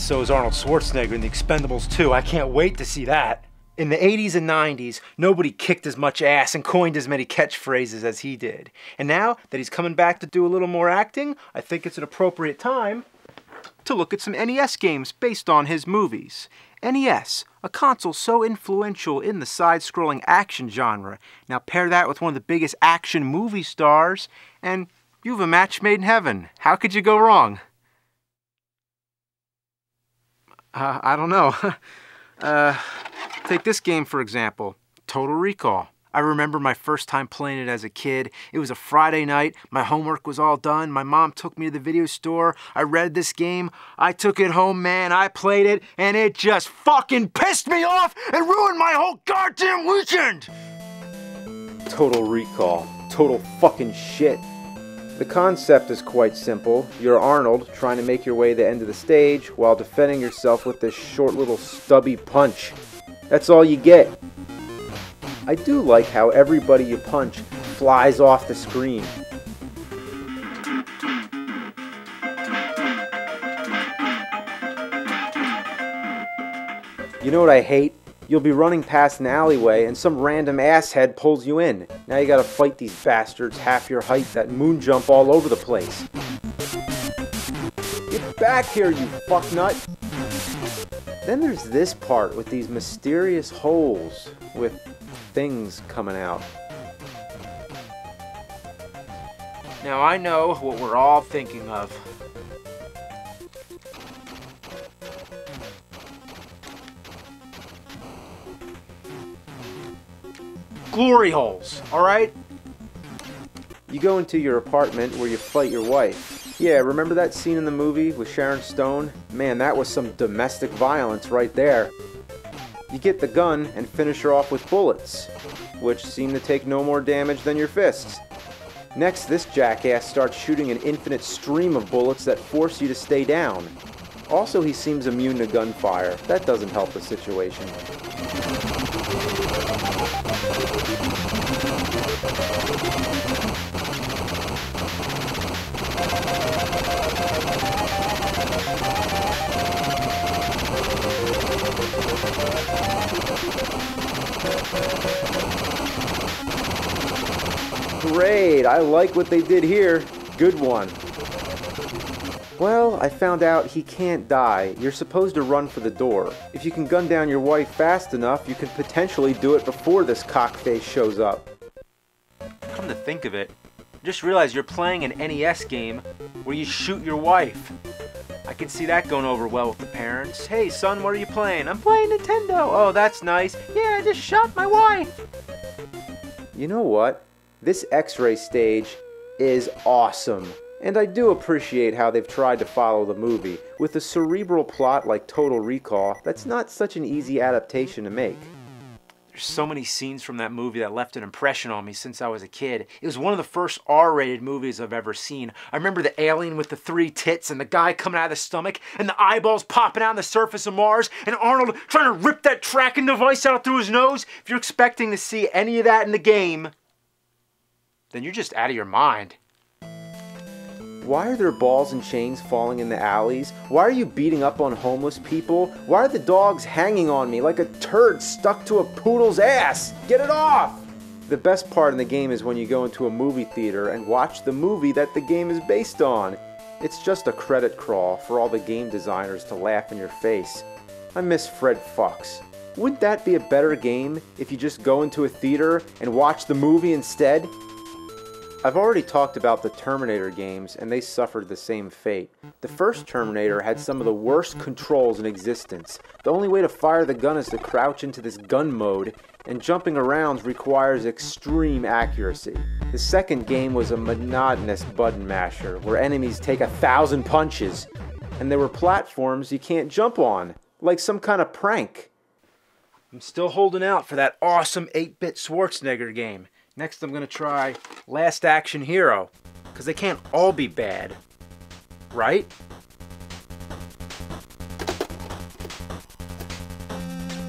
so is Arnold Schwarzenegger in The Expendables 2. I can't wait to see that. In the 80s and 90s, nobody kicked as much ass and coined as many catchphrases as he did. And now that he's coming back to do a little more acting, I think it's an appropriate time to look at some NES games based on his movies. NES, a console so influential in the side-scrolling action genre. Now pair that with one of the biggest action movie stars, and you've a match made in heaven. How could you go wrong? I don't know. Take this game for example, Total Recall. I remember my first time playing it as a kid. It was a Friday night, my homework was all done, my mom took me to the video store, I read this game, I took it home, man, I played it, and it just fucking pissed me off and ruined my whole goddamn weekend! Total Recall. Total fucking shit. The concept is quite simple. You're Arnold trying to make your way to the end of the stage while defending yourself with this short little stubby punch. That's all you get. I do like how everybody you punch flies off the screen. You know what I hate? You'll be running past an alleyway and some random asshead pulls you in. Now you gotta fight these bastards half your height that moon jump all over the place. Get back here, you fucknut! Then there's this part with these mysterious holes with things coming out. Now I know what we're all thinking of. Glory holes, alright? You go into your apartment where you fight your wife. Yeah, remember that scene in the movie with Sharon Stone? Man, that was some domestic violence right there. You get the gun and finish her off with bullets, which seem to take no more damage than your fists. Next, this jackass starts shooting an infinite stream of bullets that force you to stay down. Also, he seems immune to gunfire. That doesn't help the situation. Great, I like what they did here. Good one. Well, I found out he can't die. You're supposed to run for the door. If you can gun down your wife fast enough, you could potentially do it before this cockface shows up. Come to think of it, just realize you're playing an NES game where you shoot your wife. I can see that going over well with the parents. Hey son, what are you playing? I'm playing Nintendo. Oh, that's nice. Yeah, I just shot my wife. You know what? This X-ray stage is awesome. And I do appreciate how they've tried to follow the movie. With a cerebral plot like Total Recall, that's not such an easy adaptation to make. There's so many scenes from that movie that left an impression on me since I was a kid. It was one of the first R-rated movies I've ever seen. I remember the alien with the 3 tits and the guy coming out of the stomach and the eyeballs popping out on the surface of Mars and Arnold trying to rip that tracking device out through his nose. If you're expecting to see any of that in the game, then you're just out of your mind. Why are there balls and chains falling in the alleys? Why are you beating up on homeless people? Why are the dogs hanging on me like a turd stuck to a poodle's ass? Get it off! The best part in the game is when you go into a movie theater and watch the movie that the game is based on. It's just a credit crawl for all the game designers to laugh in your face. I miss Fred Fox. Wouldn't that be a better game if you just go into a theater and watch the movie instead? I've already talked about the Terminator games, and they suffered the same fate. The first Terminator had some of the worst controls in existence. The only way to fire the gun is to crouch into this gun mode, and jumping around requires extreme accuracy. The second game was a monotonous button masher, where enemies take 1,000 punches, and there were platforms you can't jump on, like some kind of prank. I'm still holding out for that awesome 8-bit Schwarzenegger game. Next I'm going to try Last Action Hero, because they can't all be bad, right?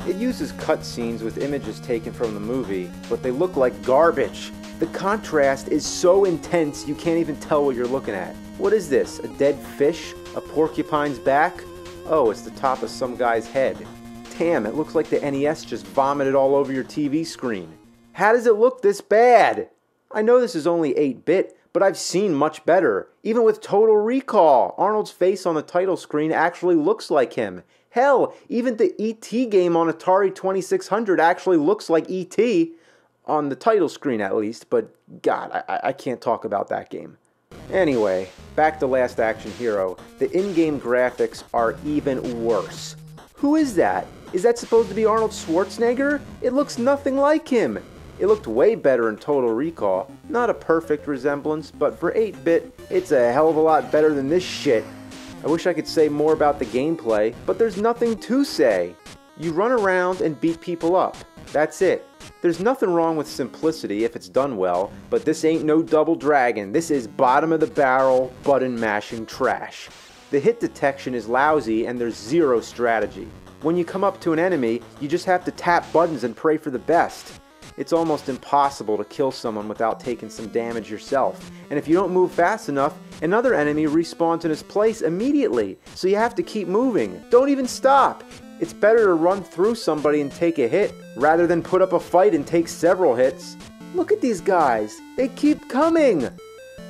It uses cutscenes with images taken from the movie, but they look like garbage. The contrast is so intense you can't even tell what you're looking at. What is this, a dead fish? A porcupine's back? Oh, it's the top of some guy's head. Damn, it looks like the NES just vomited all over your TV screen. How does it look this bad? I know this is only 8-bit, but I've seen much better. Even with Total Recall, Arnold's face on the title screen actually looks like him. Hell, even the E.T. game on Atari 2600 actually looks like E.T. On the title screen at least, but God, I can't talk about that game. Anyway, back to Last Action Hero. The in-game graphics are even worse. Who is that? Is that supposed to be Arnold Schwarzenegger? It looks nothing like him. It looked way better in Total Recall. Not a perfect resemblance, but for 8-bit, it's a hell of a lot better than this shit. I wish I could say more about the gameplay, but there's nothing to say. You run around and beat people up. That's it. There's nothing wrong with simplicity if it's done well, but this ain't no Double Dragon. This is bottom of the barrel, button mashing trash. The hit detection is lousy and there's zero strategy. When you come up to an enemy, you just have to tap buttons and pray for the best. It's almost impossible to kill someone without taking some damage yourself. And if you don't move fast enough, another enemy respawns in his place immediately. So you have to keep moving. Don't even stop. It's better to run through somebody and take a hit, rather than put up a fight and take several hits. Look at these guys. They keep coming.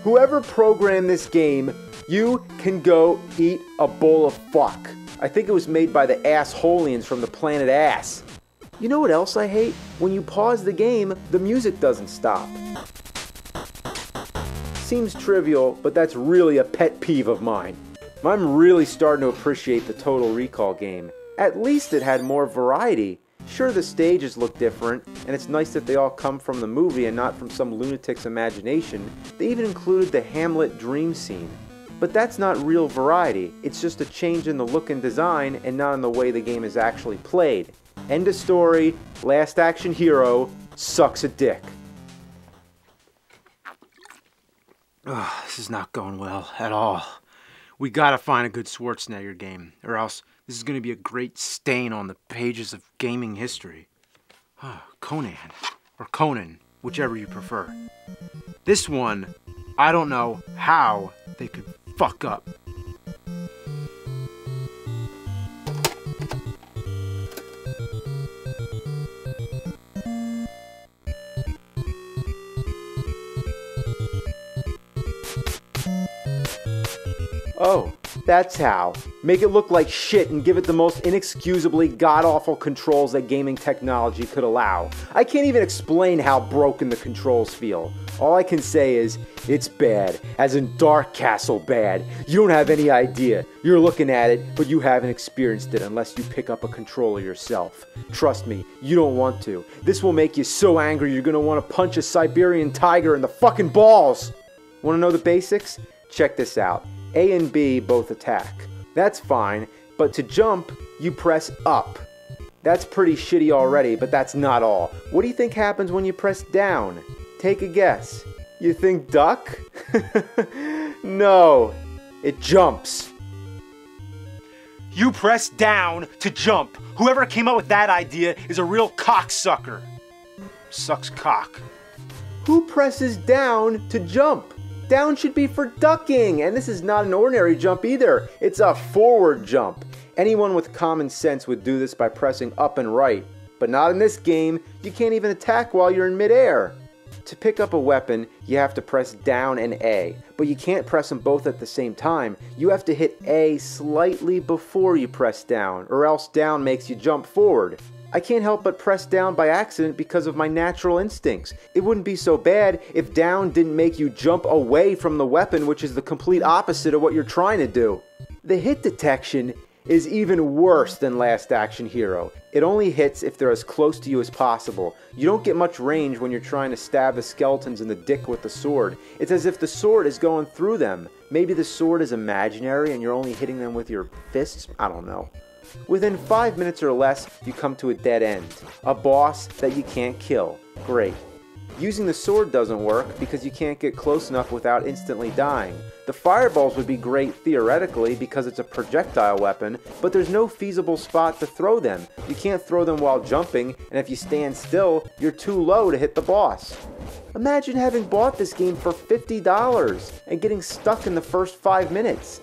Whoever programmed this game, you can go eat a bowl of fuck. I think it was made by the Assholians from the planet Ass. You know what else I hate? When you pause the game, the music doesn't stop. Seems trivial, but that's really a pet peeve of mine. I'm really starting to appreciate the Total Recall game. At least it had more variety. Sure, the stages look different, and it's nice that they all come from the movie and not from some lunatic's imagination. They even included the Hamlet dream scene. But that's not real variety. It's just a change in the look and design and not in the way the game is actually played. End of story. Last Action Hero sucks a dick. Ugh, this is not going well at all. We gotta find a good Schwarzenegger game, or else this is gonna be a great stain on the pages of gaming history. Conan, or Conan, whichever you prefer. This one, I don't know how they could fuck up. Oh, that's how. Make it look like shit and give it the most inexcusably god-awful controls that gaming technology could allow. I can't even explain how broken the controls feel. All I can say is, it's bad, as in Dark Castle bad. You don't have any idea. You're looking at it, but you haven't experienced it unless you pick up a controller yourself. Trust me, you don't want to. This will make you so angry you're gonna want to punch a Siberian tiger in the fucking balls! Want to know the basics? Check this out. A and B both attack. That's fine, but to jump, you press up. That's pretty shitty already, but that's not all. What do you think happens when you press down? Take a guess. You think duck? No, it jumps. You press down to jump. Whoever came up with that idea is a real cocksucker. Sucks cock. Who presses down to jump? Down should be for ducking, and this is not an ordinary jump either. It's a forward jump. Anyone with common sense would do this by pressing up and right, but not in this game. You can't even attack while you're in midair. To pick up a weapon, you have to press down and A, but you can't press them both at the same time. You have to hit A slightly before you press down, or else down makes you jump forward. I can't help but press down by accident because of my natural instincts. It wouldn't be so bad if down didn't make you jump away from the weapon, which is the complete opposite of what you're trying to do. The hit detection is even worse than Last Action Hero. It only hits if they're as close to you as possible. You don't get much range when you're trying to stab the skeletons in the dick with the sword. It's as if the sword is going through them. Maybe the sword is imaginary and you're only hitting them with your fists? I don't know. Within 5 minutes or less, you come to a dead end. A boss that you can't kill. Great. Using the sword doesn't work because you can't get close enough without instantly dying. The fireballs would be great theoretically because it's a projectile weapon, but there's no feasible spot to throw them. You can't throw them while jumping, and if you stand still, you're too low to hit the boss. Imagine having bought this game for $50 and getting stuck in the first 5 minutes.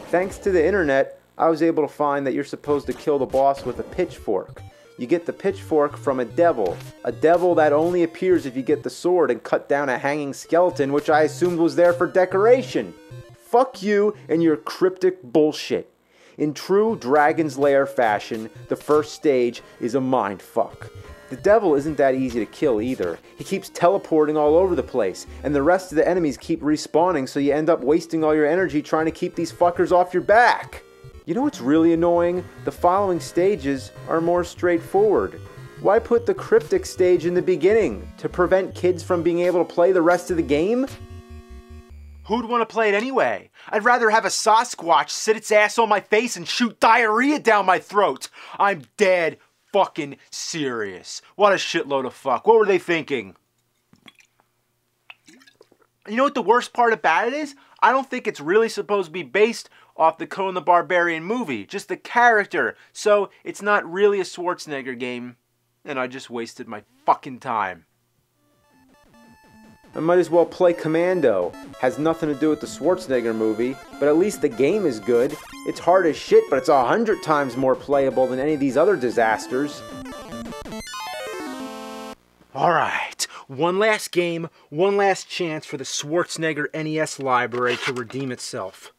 Thanks to the internet, I was able to find that you're supposed to kill the boss with a pitchfork. You get the pitchfork from a devil that only appears if you get the sword and cut down a hanging skeleton, which I assumed was there for decoration. Fuck you and your cryptic bullshit. In true Dragon's Lair fashion, the first stage is a mindfuck. The devil isn't that easy to kill either. He keeps teleporting all over the place, and the rest of the enemies keep respawning, so you end up wasting all your energy trying to keep these fuckers off your back. You know what's really annoying? The following stages are more straightforward. Why put the cryptic stage in the beginning? To prevent kids from being able to play the rest of the game? Who'd want to play it anyway? I'd rather have a Sasquatch sit its ass on my face and shoot diarrhea down my throat. I'm dead fucking serious. What a shitload of fuck. What were they thinking? You know what the worst part about it is? I don't think it's really supposed to be based off the Conan the Barbarian movie. Just the character. So it's not really a Schwarzenegger game. And I just wasted my fucking time. I might as well play Commando. Has nothing to do with the Schwarzenegger movie, but at least the game is good. It's hard as shit, but it's 100 times more playable than any of these other disasters. Alright, one last game, one last chance for the Schwarzenegger NES library to redeem itself.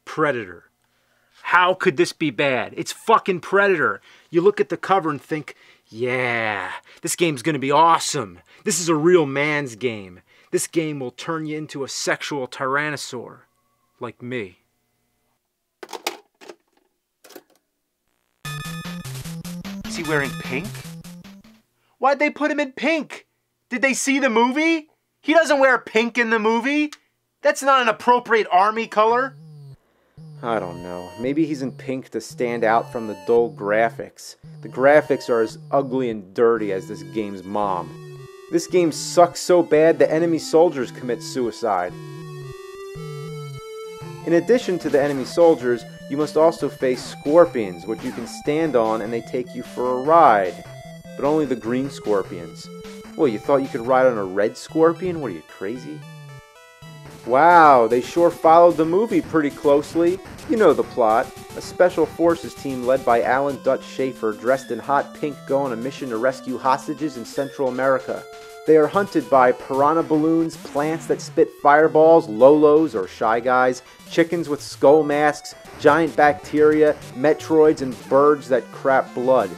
Predator. How could this be bad? It's fucking Predator. You look at the cover and think, yeah, this game's gonna be awesome. This is a real man's game. This game will turn you into a sexual tyrannosaur. Like me. Is he wearing pink? Why'd they put him in pink? Did they see the movie? He doesn't wear pink in the movie. That's not an appropriate army color. I don't know. Maybe he's in pink to stand out from the dull graphics. The graphics are as ugly and dirty as this game's mom. This game sucks so bad the enemy soldiers commit suicide. In addition to the enemy soldiers, you must also face scorpions, which you can stand on and they take you for a ride. But only the green scorpions. Well, you thought you could ride on a red scorpion? What are you, crazy? Wow, they sure followed the movie pretty closely. You know the plot. A special forces team led by Alan Dutch Schaefer, dressed in hot pink, go on a mission to rescue hostages in Central America. They are hunted by piranha balloons, plants that spit fireballs, Lolos or Shy Guys, chickens with skull masks, giant bacteria, Metroids, and birds that crap blood.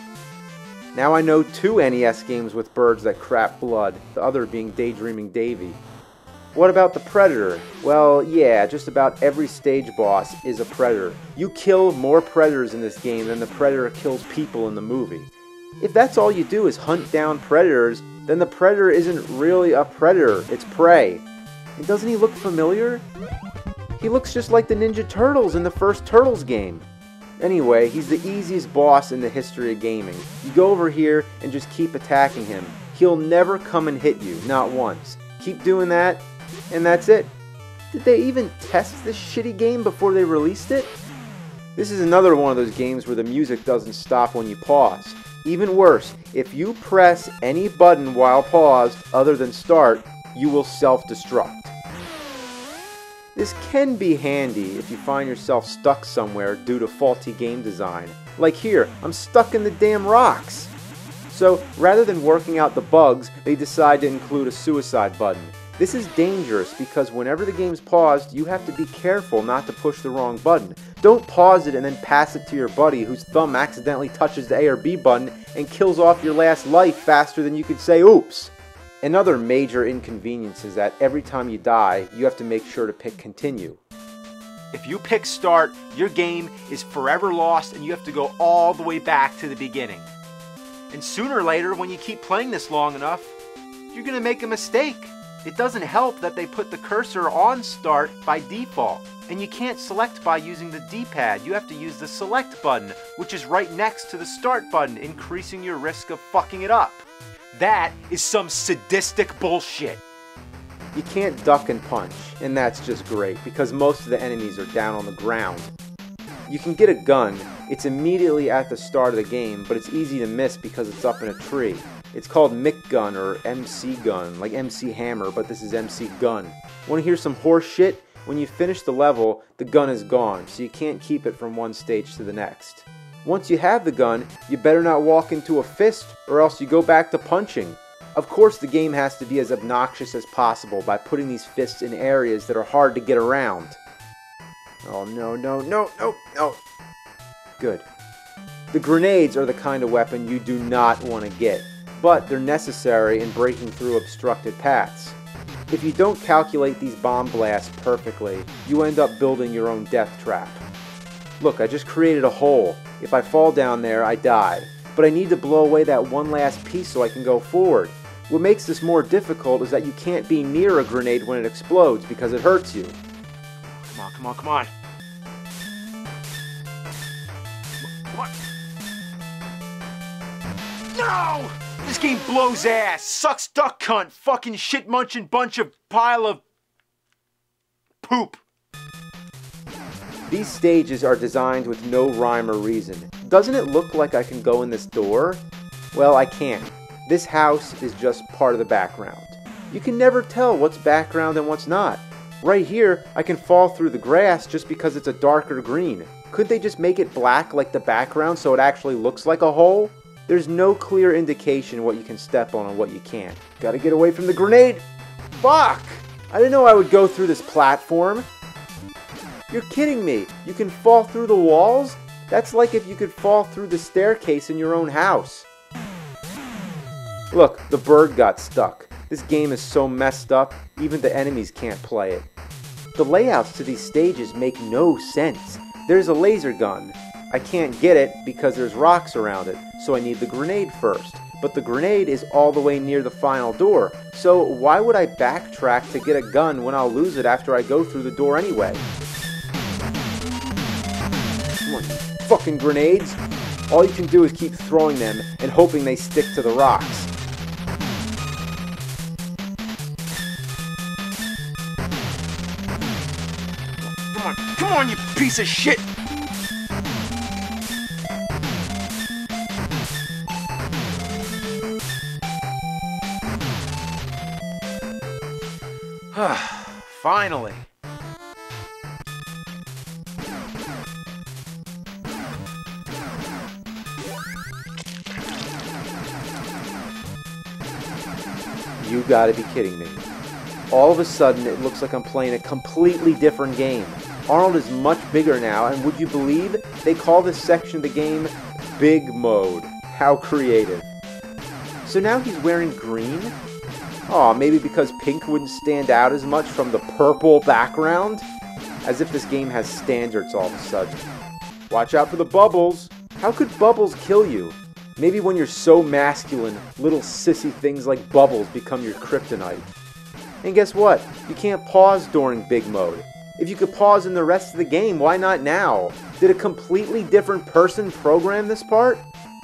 Now I know 2 NES games with birds that crap blood, the other being Daydreaming Davy. What about the Predator? Well, yeah, just about every stage boss is a Predator. You kill more Predators in this game than the Predator kills people in the movie. If that's all you do is hunt down Predators, then the Predator isn't really a Predator, it's prey. And doesn't he look familiar? He looks just like the Ninja Turtles in the first Turtles game. Anyway, he's the easiest boss in the history of gaming. You go over here and just keep attacking him. He'll never come and hit you, not once. Keep doing that, and that's it. Did they even test this shitty game before they released it? This is another one of those games where the music doesn't stop when you pause. Even worse, if you press any button while paused other than start, you will self-destruct. This can be handy if you find yourself stuck somewhere due to faulty game design. Like here, I'm stuck in the damn rocks. So rather than working out the bugs, they decide to include a suicide button. This is dangerous because whenever the game's paused, you have to be careful not to push the wrong button. Don't pause it and then pass it to your buddy whose thumb accidentally touches the A or B button and kills off your last life faster than you could say oops. Another major inconvenience is that every time you die, you have to make sure to pick continue. If you pick start, your game is forever lost and you have to go all the way back to the beginning. And sooner or later, when you keep playing this long enough, you're going to make a mistake. It doesn't help that they put the cursor on start by default. And you can't select by using the D-pad. You have to use the select button, which is right next to the start button, increasing your risk of fucking it up. That is some sadistic bullshit. You can't duck and punch, and that's just great, because most of the enemies are down on the ground. You can get a gun. It's immediately at the start of the game, but it's easy to miss because it's up in a tree. It's called Mick Gun or MC Gun, like MC Hammer, but this is MC Gun. Want to hear some horse shit? when you finish the level, the gun is gone, so you can't keep it from one stage to the next. Once you have the gun, you better not walk into a fist, or else you go back to punching. Of course, the game has to be as obnoxious as possible by putting these fists in areas that are hard to get around. Oh no, no, no, no, no. Good. The grenades are the kind of weapon you do not want to get, but they're necessary in breaking through obstructed paths. If you don't calculate these bomb blasts perfectly, you end up building your own death trap. Look, I just created a hole. If I fall down there, I die. But I need to blow away that one last piece so I can go forward. What makes this more difficult is that you can't be near a grenade when it explodes because it hurts you. Come on, come on, come on. What? No! This game blows ass. Sucks duck cunt. Fucking shit munching bunch of pile of poop. These stages are designed with no rhyme or reason. Doesn't it look like I can go in this door? Well, I can't. This house is just part of the background. You can never tell what's background and what's not. Right here, I can fall through the grass just because it's a darker green. Couldn't they just make it black like the background so it actually looks like a hole? There's no clear indication what you can step on and what you can't. Gotta get away from the grenade! Fuck! I didn't know I would go through this platform. You're kidding me. You can fall through the walls? That's like if you could fall through the staircase in your own house. Look, the bird got stuck. This game is so messed up, even the enemies can't play it. The layouts to these stages make no sense. There's a laser gun. I can't get it because there's rocks around it, so I need the grenade first. But the grenade is all the way near the final door, so why would I backtrack to get a gun when I'll lose it after I go through the door anyway? Come on, you fucking grenades! All you can do is keep throwing them and hoping they stick to the rocks. Come on, you piece of shit! Finally! You gotta be kidding me. All of a sudden, it looks like I'm playing a completely different game. Arnold is much bigger now, and would you believe they call this section of the game Big Mode? How creative. So now he's wearing green? Aw, maybe because pink wouldn't stand out as much from the purple background? As if this game has standards all of a sudden. Watch out for the bubbles! How could bubbles kill you? Maybe when you're so masculine, little sissy things like bubbles become your kryptonite. And guess what? You can't pause during Big Mode. If you could pause in the rest of the game, why not now? Did a completely different person program this part?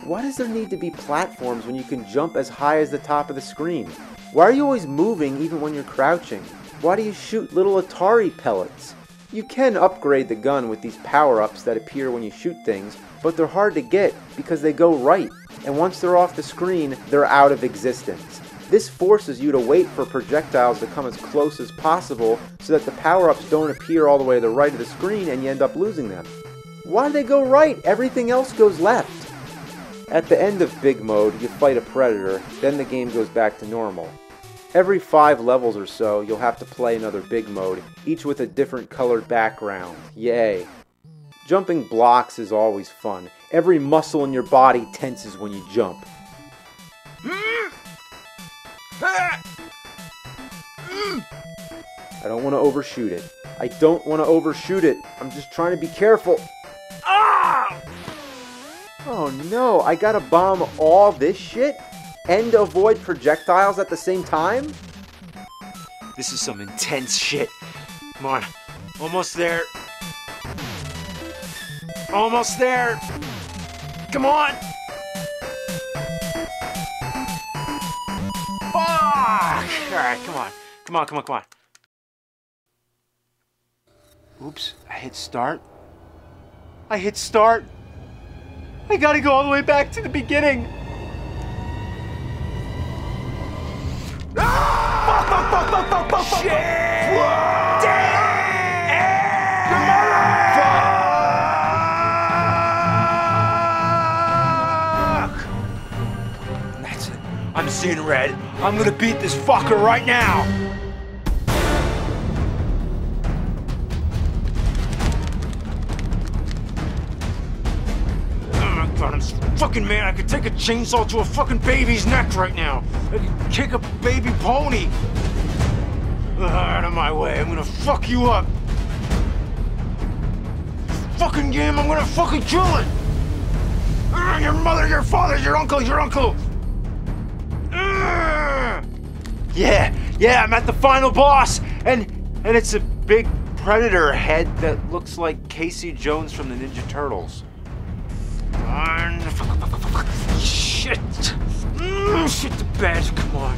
Why does there need to be platforms when you can jump as high as the top of the screen? Why are you always moving even when you're crouching? Why do you shoot little Atari pellets? You can upgrade the gun with these power-ups that appear when you shoot things, but they're hard to get because they go right, and once they're off the screen, they're out of existence. This forces you to wait for projectiles to come as close as possible so that the power-ups don't appear all the way to the right of the screen and you end up losing them. Why do they go right? Everything else goes left. At the end of Big Mode, you fight a predator, then the game goes back to normal. Every 5 levels or so, you'll have to play another Big Mode, each with a different colored background. Yay. Jumping blocks is always fun. Every muscle in your body tenses when you jump. I don't want to overshoot it. I don't want to overshoot it. I'm just trying to be careful. Ah! Oh no, I gotta bomb all this shit? And avoid projectiles at the same time? This is some intense shit. Come on. Almost there. Almost there. Come on. Fuck! Alright, come on. Come on, come on, come on. Oops, I hit start. I hit start. I gotta go all the way back to the beginning. Ah! Fuck, fuck, fuck, fuck, fuck, fuck, shit! Damn! I'm seeing red. I'm gonna beat this fucker right now. Oh my god, I'm fucking mad. I could take a chainsaw to a fucking baby's neck right now. I could kick a baby pony. Out of my way, I'm gonna fuck you up. Fucking game, I'm gonna fucking kill it. Your mother, your father, your uncle, your uncle. Yeah, I'm at the final boss, and it's a big predator head that looks like Casey Jones from the Ninja Turtles. Shit. Shit the bed, come on.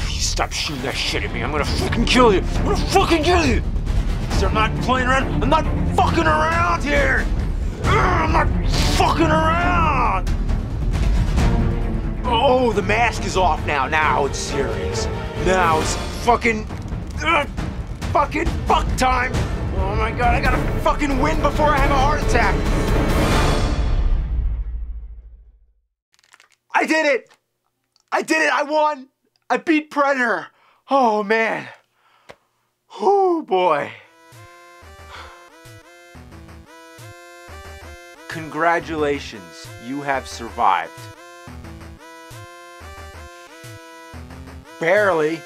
You stop shooting that shit at me, I'm gonna fucking kill you. I'm gonna fucking kill you. So I'm not playing around, I'm not fucking around here. I'm not fucking around. Oh, the mask is off now. Now it's serious. Now it's fucking fuck time. Oh my god, I gotta fucking win before I have a heart attack. I did it! I won! I beat Predator! Oh man. Oh boy. Congratulations, you have survived. Barely.